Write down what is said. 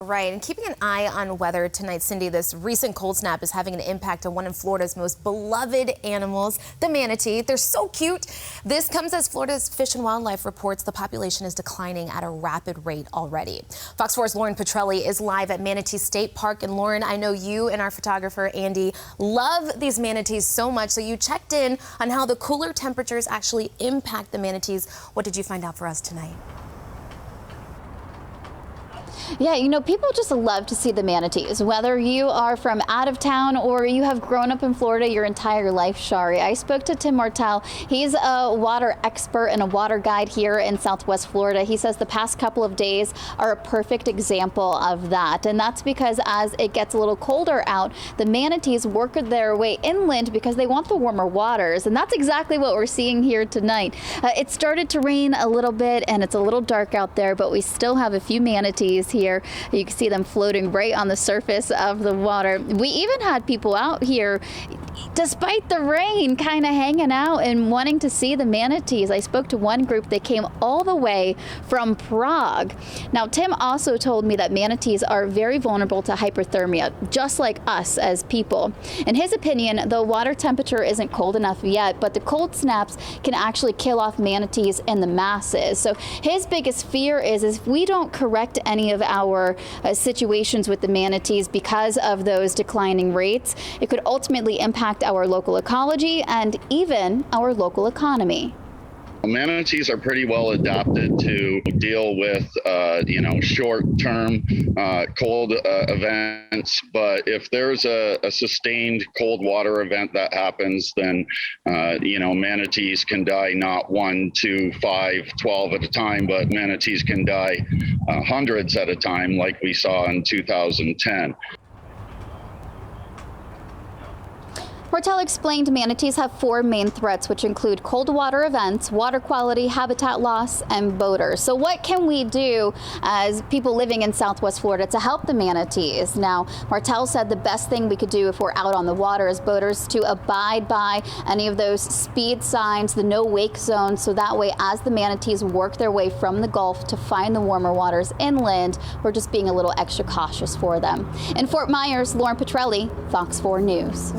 Right, and keeping an eye on weather tonight, Cindy, this recent cold snap is having an impact on one of Florida's most beloved animals, the manatee. They're so cute. This comes as Florida's Fish and Wildlife reports the population is declining at a rapid rate already. Fox 4's Lauren Petrelli is live at Manatee State Park. And Lauren, I know you and our photographer, Andy, love these manatees so much, so you checked in on how the cooler temperatures actually impact the manatees. What did you find out for us tonight? Yeah, you know, people just love to see the manatees, whether you are from out of town or you have grown up in Florida your entire life, Shari. I spoke to Tim Martell. He's a water expert and a water guide here in Southwest Florida. He says the past couple of days are a perfect example of that. And that's because as it gets a little colder out, the manatees work their way inland because they want the warmer waters. And that's exactly what we're seeing here tonight. It started to rain a little bit and it's a little dark out there, but we still have a few manatees here. You can see them floating right on the surface of the water. We even had people out here, despite the rain, kind of hanging out and wanting to see the manatees. I spoke to one group that came all the way from Prague. Now, Tim also told me that manatees are very vulnerable to hypothermia, just like us as people. In his opinion, the water temperature isn't cold enough yet, but the cold snaps can actually kill off manatees in the masses. So his biggest fear is if we don't correct any of our situations with the manatees because of those declining rates, it could ultimately impact our local ecology and even our local economy. Manatees are pretty well adapted to deal with, short-term cold events. But if there's a sustained cold water event that happens, then, manatees can die not 1, 2, 5, 12 at a time, but manatees can die hundreds at a time, like we saw in 2010. Martell explained manatees have 4 main threats, which include cold water events, water quality, habitat loss, and boaters. So what can we do as people living in Southwest Florida to help the manatees? Now, Martell said the best thing we could do if we're out on the water as boaters to abide by any of those speed signs, the no wake zones, so that way as the manatees work their way from the Gulf to find the warmer waters inland, we're just being a little extra cautious for them. In Fort Myers, Lauren Petrelli, Fox 4 News.